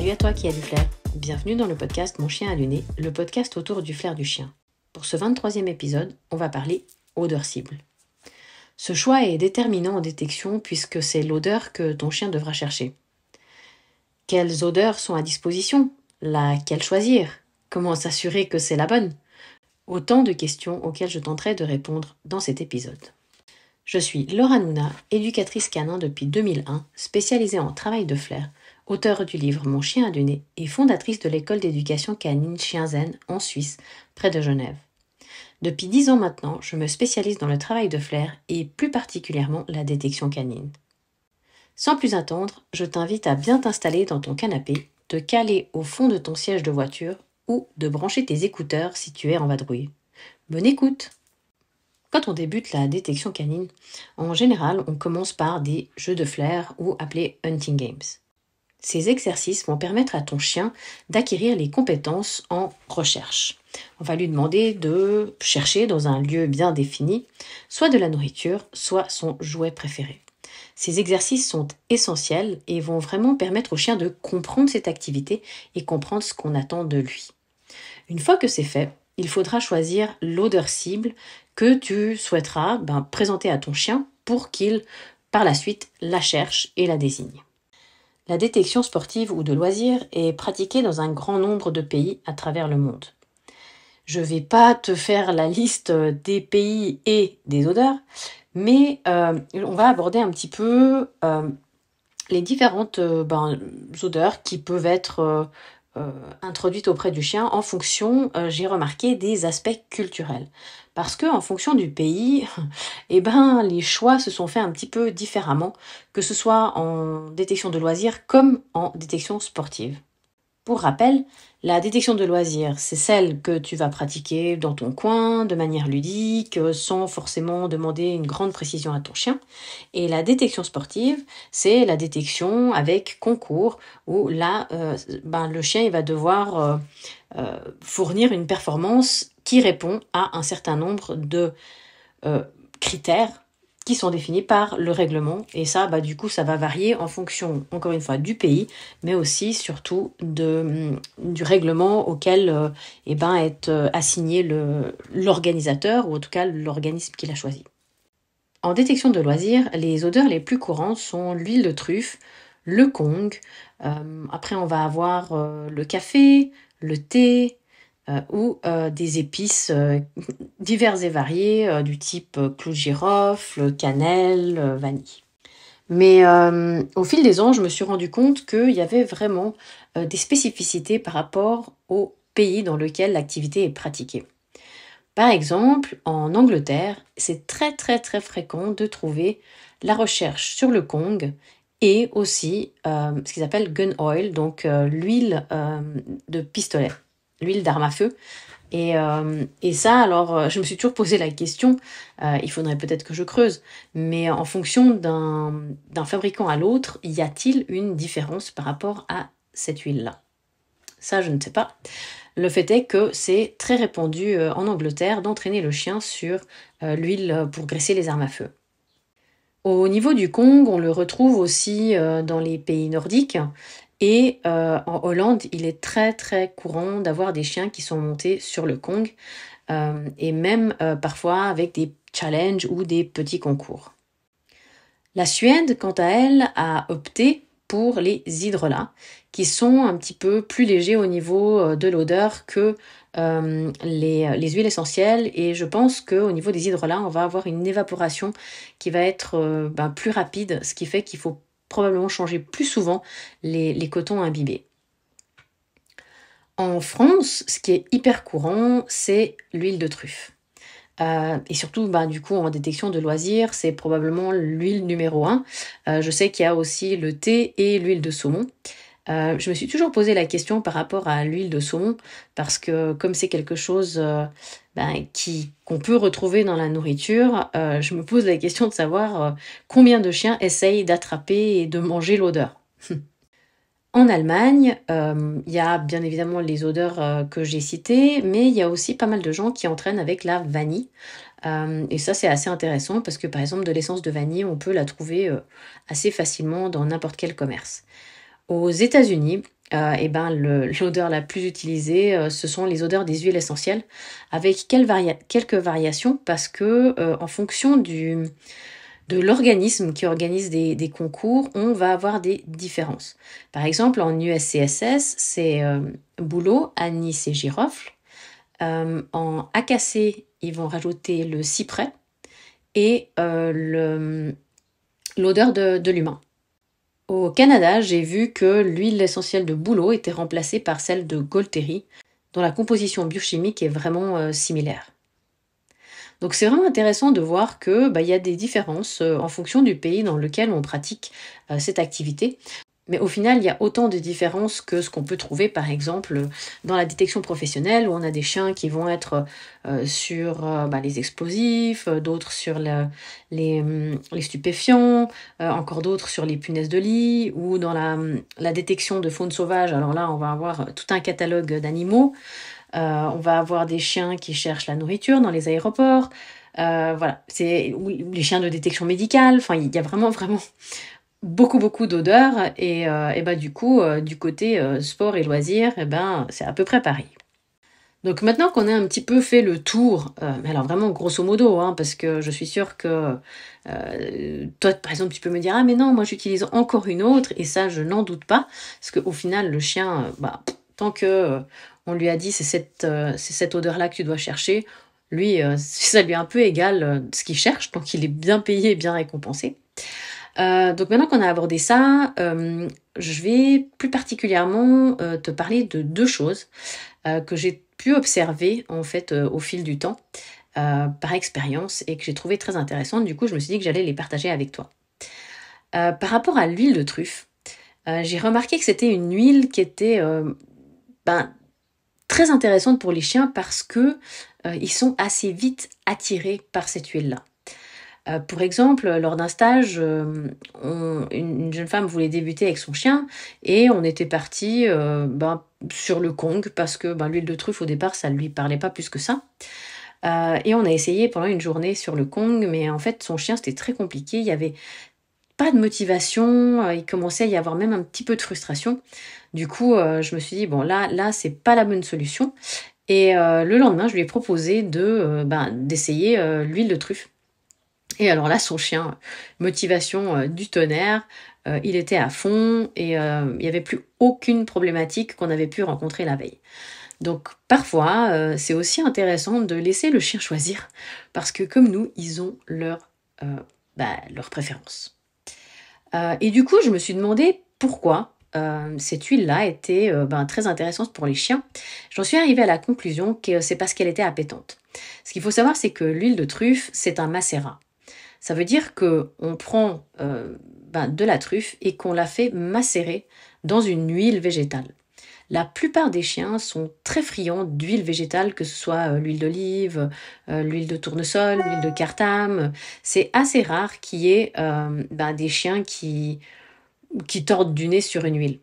Salut à toi qui as du flair. Bienvenue dans le podcast Mon chien a du nez, le podcast autour du flair du chien. Pour ce 23e épisode, on va parler odeur cible. Ce choix est déterminant en détection puisque c'est l'odeur que ton chien devra chercher. Quelles odeurs sont à disposition? Laquelle choisir? Comment s'assurer que c'est la bonne? Autant de questions auxquelles je tenterai de répondre dans cet épisode. Je suis Laura Nouna, éducatrice canin depuis 2001, spécialisée en travail de flair, auteure du livre Mon chien a du nez et fondatrice de l'école d'éducation canine Chien Zen en Suisse, près de Genève. Depuis 10 ans maintenant, je me spécialise dans le travail de flair et plus particulièrement la détection canine. Sans plus attendre, je t'invite à bien t'installer dans ton canapé, te caler au fond de ton siège de voiture ou de brancher tes écouteurs si tu es en vadrouille. Bonne écoute! Quand on débute la détection canine, en général, on commence par des jeux de flair ou appelés hunting games. Ces exercices vont permettre à ton chien d'acquérir les compétences en recherche. On va lui demander de chercher dans un lieu bien défini, soit de la nourriture, soit son jouet préféré. Ces exercices sont essentiels et vont vraiment permettre au chien de comprendre cette activité et comprendre ce qu'on attend de lui. Une fois que c'est fait, il faudra choisir l'odeur cible que tu souhaiteras présenter à ton chien pour qu'il, par la suite, la cherche et la désigne. La détection sportive ou de loisirs est pratiquée dans un grand nombre de pays à travers le monde. Je ne vais pas te faire la liste des pays et des odeurs, mais on va aborder un petit peu les différentes odeurs qui peuvent être introduite auprès du chien en fonction, j'ai remarqué, des aspects culturels. Parce que en fonction du pays, les choix se sont faits un petit peu différemment, que ce soit en détection de loisirs comme en détection sportive. Pour rappel, la détection de loisirs, c'est celle que tu vas pratiquer dans ton coin, de manière ludique, sans forcément demander une grande précision à ton chien. Et la détection sportive, c'est la détection avec concours, où là, le chien il va devoir fournir une performance qui répond à un certain nombre de critères qui sont définis par le règlement. Et ça, du coup, ça va varier en fonction, encore une fois, du pays, mais aussi, surtout, du règlement auquel est assigné l'organisateur, ou en tout cas l'organisme qui l'a choisi. En détection de loisirs, les odeurs les plus courantes sont l'huile de truffe, le Kong, après on va avoir le café, le thé, ou des épices diverses et variées du type clou de girofle, cannelle, vanille. Mais au fil des ans, je me suis rendu compte qu'il y avait vraiment des spécificités par rapport au pays dans lequel l'activité est pratiquée. Par exemple, en Angleterre, c'est très très très fréquent de trouver la recherche sur le Kong et aussi ce qu'ils appellent gun oil, donc l'huile de pistolet, l'huile d'arme à feu. Et ça, alors, je me suis toujours posé la question, il faudrait peut-être que je creuse, mais en fonction d'un fabricant à l'autre, y a-t-il une différence par rapport à cette huile-là? Ça, je ne sais pas. Le fait est que c'est très répandu en Angleterre d'entraîner le chien sur l'huile pour graisser les armes à feu. Au niveau du Kong, on le retrouve aussi dans les pays nordiques. Et en Hollande, il est très très courant d'avoir des chiens qui sont montés sur le Kong et même parfois avec des challenges ou des petits concours. La Suède, quant à elle, a opté pour les hydrolats qui sont un petit peu plus légers au niveau de l'odeur que les huiles essentielles, et je pense qu'au niveau des hydrolats, on va avoir une évaporation qui va être plus rapide, ce qui fait qu'il faut probablement changer plus souvent les cotons imbibés. En France, ce qui est hyper courant, c'est l'huile de truffe. Et surtout, du coup, en détection de loisirs, c'est probablement l'huile numéro 1. Je sais qu'il y a aussi le thé et l'huile de saumon. Je me suis toujours posé la question par rapport à l'huile de saumon, parce que comme c'est quelque chose qu'on peut retrouver dans la nourriture, je me pose la question de savoir combien de chiens essayent d'attraper et de manger l'odeur. En Allemagne, il y a bien évidemment les odeurs que j'ai citées, mais il y a aussi pas mal de gens qui entraînent avec la vanille. Et ça, c'est assez intéressant parce que, par exemple, de l'essence de vanille, on peut la trouver assez facilement dans n'importe quel commerce. Aux États-Unis, l'odeur la plus utilisée, ce sont les odeurs des huiles essentielles, avec quelques variations, parce que en fonction de l'organisme qui organise des concours, on va avoir des différences. Par exemple, en USCSS, c'est bouleau, anis et girofle. En AKC, ils vont rajouter le cyprès et l'odeur de l'humain. Au Canada, j'ai vu que l'huile essentielle de bouleau était remplacée par celle de Golteri, dont la composition biochimique est vraiment similaire. Donc c'est vraiment intéressant de voir que y a des différences en fonction du pays dans lequel on pratique cette activité. Mais au final, il y a autant de différences que ce qu'on peut trouver, par exemple, dans la détection professionnelle, où on a des chiens qui vont être sur les explosifs, d'autres sur les stupéfiants, encore d'autres sur les punaises de lit, ou dans la détection de faune sauvage. Alors là, on va avoir tout un catalogue d'animaux. On va avoir des chiens qui cherchent la nourriture dans les aéroports. Voilà, c'est les chiens de détection médicale. Enfin, il y a vraiment beaucoup d'odeurs et du coup du côté sport et loisirs, c'est à peu près pareil. Donc maintenant qu'on a un petit peu fait le tour, mais alors vraiment grosso modo, parce que je suis sûre que toi par exemple tu peux me dire ah mais non moi j'utilise encore une autre, et ça je n'en doute pas, parce qu'au final le chien tant que on lui a dit c'est cette odeur là que tu dois chercher, lui ça lui est un peu égal ce qu'il cherche, donc il est bien payé et bien récompensé. Donc maintenant qu'on a abordé ça, je vais plus particulièrement te parler de deux choses que j'ai pu observer en fait au fil du temps par expérience, et que j'ai trouvé très intéressantes. Du coup, je me suis dit que j'allais les partager avec toi. Par rapport à l'huile de truffe, j'ai remarqué que c'était une huile qui était très intéressante pour les chiens, parce que ils sont assez vite attirés par cette huile-là. Pour exemple, lors d'un stage, une jeune femme voulait débuter avec son chien, et on était parti sur le Kong, parce que l'huile de truffe au départ ça ne lui parlait pas plus que ça. Et on a essayé pendant une journée sur le Kong, mais en fait son chien c'était très compliqué, il n'y avait pas de motivation, il commençait à y avoir même un petit peu de frustration. Du coup je me suis dit bon là c'est pas la bonne solution, et le lendemain je lui ai proposé d'essayer l'huile de truffe. Et alors là, son chien, motivation du tonnerre, il était à fond, et il n'y avait plus aucune problématique qu'on avait pu rencontrer la veille. Donc parfois, c'est aussi intéressant de laisser le chien choisir, parce que comme nous, ils ont leur préférence. Et du coup, je me suis demandé pourquoi cette huile-là était très intéressante pour les chiens. J'en suis arrivée à la conclusion que c'est parce qu'elle était appétante. Ce qu'il faut savoir, c'est que l'huile de truffe, c'est un macérat. Ça veut dire qu'on prend de la truffe et qu'on la fait macérer dans une huile végétale. La plupart des chiens sont très friands d'huile végétale, que ce soit l'huile d'olive, l'huile de tournesol, l'huile de cartame. C'est assez rare qu'il y ait des chiens qui tordent du nez sur une huile.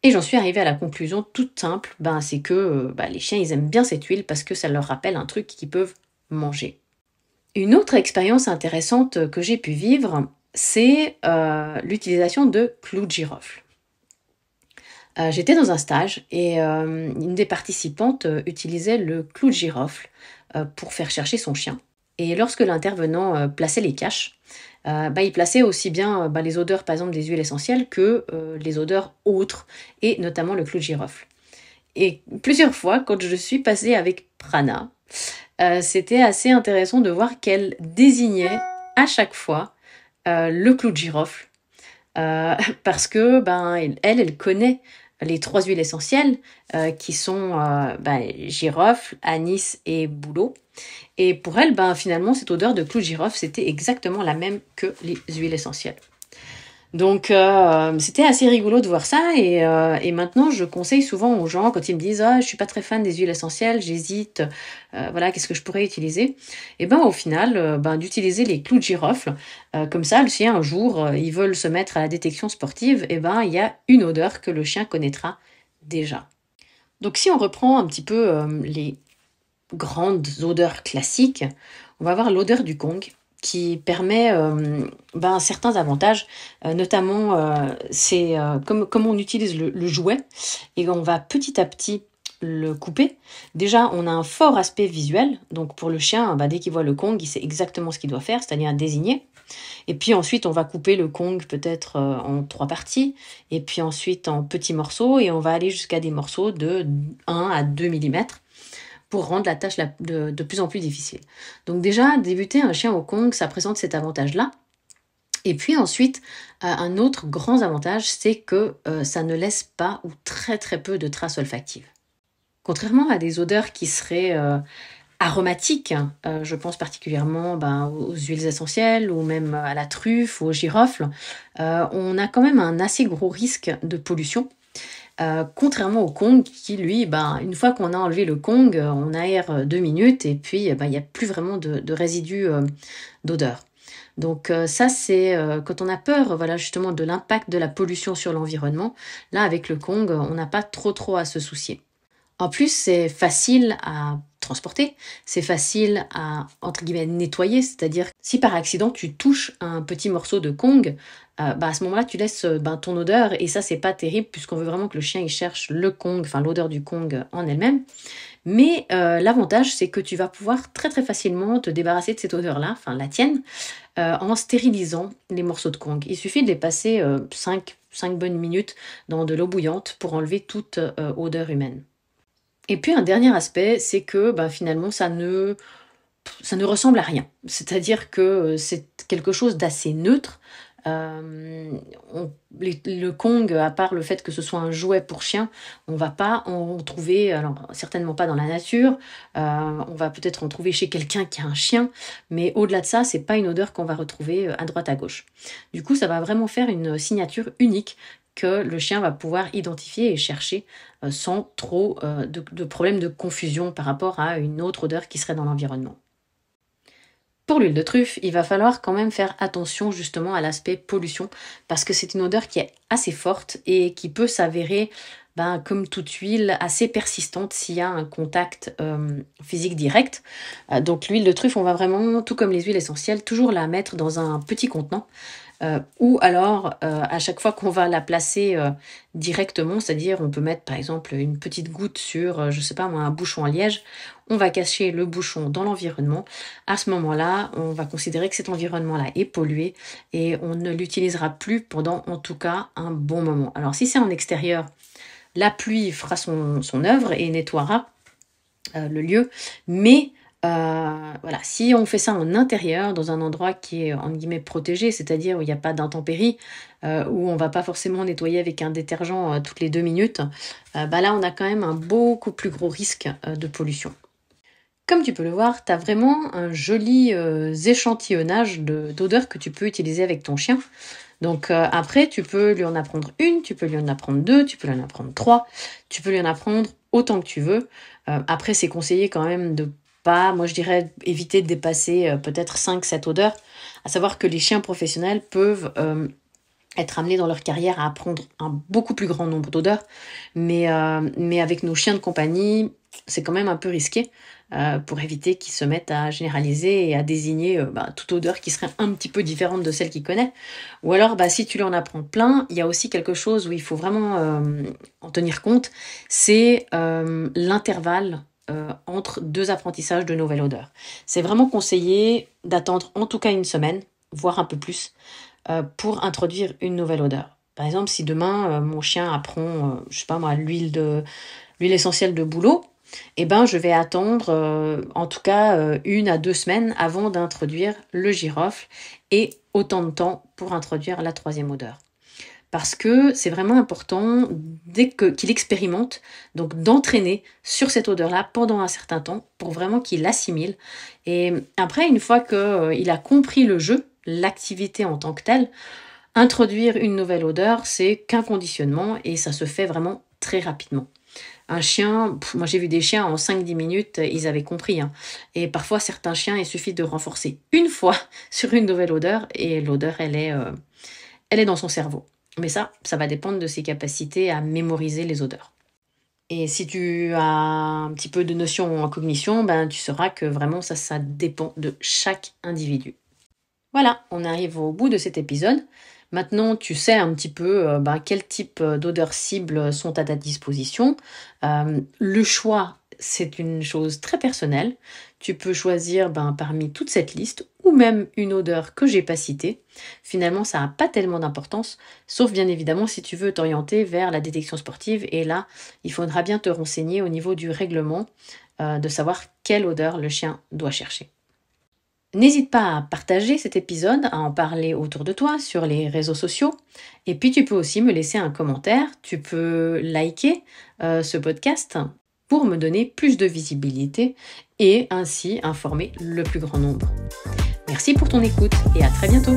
Et j'en suis arrivée à la conclusion toute simple, c'est que les chiens ils aiment bien cette huile parce que ça leur rappelle un truc qu'ils peuvent manger. Une autre expérience intéressante que j'ai pu vivre, c'est l'utilisation de clous de girofle. J'étais dans un stage, et une des participantes utilisait le clou de girofle pour faire chercher son chien. Et lorsque l'intervenant plaçait les caches, il plaçait aussi bien les odeurs par exemple des huiles essentielles que les odeurs autres, et notamment le clou de girofle. Et plusieurs fois, quand je suis passée avec Prana, c'était assez intéressant de voir qu'elle désignait à chaque fois le clou de girofle, parce que elle connaît les 3 huiles essentielles qui sont girofle, anis et bouleau. Et pour elle, finalement, cette odeur de clou de girofle, c'était exactement la même que les huiles essentielles. Donc c'était assez rigolo de voir ça, et maintenant je conseille souvent aux gens quand ils me disent je suis pas très fan des huiles essentielles, j'hésite, qu'est-ce que je pourrais utiliser, et au final d'utiliser les clous de girofle, comme ça si un jour ils veulent se mettre à la détection sportive, il y a une odeur que le chien connaîtra déjà. Donc si on reprend un petit peu les grandes odeurs classiques, on va avoir l'odeur du Kong, qui permet certains avantages, notamment c'est comme on utilise le jouet et on va petit à petit le couper. Déjà, on a un fort aspect visuel, donc pour le chien, dès qu'il voit le Kong, il sait exactement ce qu'il doit faire, c'est-à-dire désigner. Et puis ensuite, on va couper le Kong peut-être en 3 parties, et puis ensuite en petits morceaux, et on va aller jusqu'à des morceaux de 1 à 2 millimètres pour rendre la tâche de plus en plus difficile. Donc déjà, débuter un chien au Kong, ça présente cet avantage-là. Et puis ensuite, un autre grand avantage, c'est que ça ne laisse pas ou très très peu de traces olfactives. Contrairement à des odeurs qui seraient aromatiques, je pense particulièrement aux huiles essentielles ou même à la truffe ou au girofle, on a quand même un assez gros risque de pollution. Contrairement au Kong qui, lui, une fois qu'on a enlevé le Kong, on aère 2 minutes et puis il n'y a plus vraiment de résidus d'odeur. Donc ça, c'est quand on a peur justement de l'impact de la pollution sur l'environnement. Là, avec le Kong, on n'a pas trop à se soucier. En plus, c'est facile à transporter, c'est facile à, entre guillemets, nettoyer, c'est-à-dire si par accident tu touches un petit morceau de Kong, à ce moment-là, tu laisses ton odeur, et ça, c'est pas terrible, puisqu'on veut vraiment que le chien il cherche le Kong, l'odeur du Kong en elle-même. Mais l'avantage, c'est que tu vas pouvoir très très facilement te débarrasser de cette odeur-là, la tienne, en stérilisant les morceaux de Kong. Il suffit de les passer 5 bonnes minutes dans de l'eau bouillante pour enlever toute odeur humaine. Et puis un dernier aspect, c'est que finalement ça ne ressemble à rien. C'est-à-dire que c'est quelque chose d'assez neutre. Le Kong, à part le fait que ce soit un jouet pour chien, on va pas en trouver, alors certainement pas dans la nature, on va peut-être en trouver chez quelqu'un qui a un chien, mais au-delà de ça, c'est pas une odeur qu'on va retrouver à droite à gauche. Du coup, ça va vraiment faire une signature unique que le chien va pouvoir identifier et chercher sans trop de problèmes de confusion par rapport à une autre odeur qui serait dans l'environnement. Pour l'huile de truffe, il va falloir quand même faire attention justement à l'aspect pollution parce que c'est une odeur qui est assez forte et qui peut s'avérer, comme toute huile, assez persistante s'il y a un contact physique direct. Donc l'huile de truffe, on va vraiment, tout comme les huiles essentielles, toujours la mettre dans un petit contenant. Ou alors, à chaque fois qu'on va la placer directement, c'est-à-dire on peut mettre par exemple une petite goutte sur, un bouchon à liège, on va cacher le bouchon dans l'environnement. À ce moment-là, on va considérer que cet environnement-là est pollué et on ne l'utilisera plus pendant en tout cas un bon moment. Alors si c'est en extérieur, la pluie fera son œuvre et nettoiera le lieu, mais si on fait ça en intérieur, dans un endroit qui est entre guillemets protégé, c'est-à-dire où il n'y a pas d'intempéries, où on va pas forcément nettoyer avec un détergent toutes les 2 minutes, là on a quand même un beaucoup plus gros risque de pollution. Comme tu peux le voir, tu as vraiment un joli échantillonnage d'odeurs que tu peux utiliser avec ton chien. Donc après, tu peux lui en apprendre une, tu peux lui en apprendre 2, tu peux lui en apprendre 3, tu peux lui en apprendre autant que tu veux. Après, c'est conseillé quand même de pas, moi je dirais, éviter de dépasser peut-être 5-7 odeurs. À savoir que les chiens professionnels peuvent être amenés dans leur carrière à apprendre un beaucoup plus grand nombre d'odeurs. Mais avec nos chiens de compagnie, c'est quand même un peu risqué pour éviter qu'ils se mettent à généraliser et à désigner toute odeur qui serait un petit peu différente de celle qu'ils connaissent. Ou alors, si tu lui en apprends plein, il y a aussi quelque chose où il faut vraiment en tenir compte, c'est l'intervalle entre 2 apprentissages de nouvelles odeurs. C'est vraiment conseillé d'attendre en tout cas 1 semaine, voire un peu plus, pour introduire une nouvelle odeur. Par exemple, si demain mon chien apprend, l'huile essentielle de bouleau, je vais attendre en tout cas 1 à 2 semaines avant d'introduire le girofle et autant de temps pour introduire la 3e odeur. Parce que c'est vraiment important, dès qu'il expérimente, donc d'entraîner sur cette odeur-là pendant un certain temps pour vraiment qu'il l'assimile. Et après, une fois qu'il a compris le jeu, l'activité en tant que telle, introduire une nouvelle odeur, c'est qu'un conditionnement et ça se fait vraiment très rapidement. Un chien, moi j'ai vu des chiens en 5-10 minutes, ils avaient compris. Et parfois, certains chiens, il suffit de renforcer une fois sur une nouvelle odeur et l'odeur, elle est dans son cerveau. Mais ça va dépendre de ses capacités à mémoriser les odeurs. Et si tu as un petit peu de notion en cognition, tu sauras que vraiment ça dépend de chaque individu. Voilà, on arrive au bout de cet épisode. Maintenant, tu sais un petit peu quel type d'odeurs cibles sont à ta disposition. Le choix, c'est une chose très personnelle. Tu peux choisir parmi toute cette liste ou même une odeur que j'ai pas citée. Finalement, ça n'a pas tellement d'importance, sauf bien évidemment si tu veux t'orienter vers la détection sportive. Et là, il faudra bien te renseigner au niveau du règlement, de savoir quelle odeur le chien doit chercher. N'hésite pas à partager cet épisode, à en parler autour de toi sur les réseaux sociaux. Et puis tu peux aussi me laisser un commentaire, tu peux liker ce podcast pour me donner plus de visibilité et ainsi informer le plus grand nombre. Merci pour ton écoute et à très bientôt.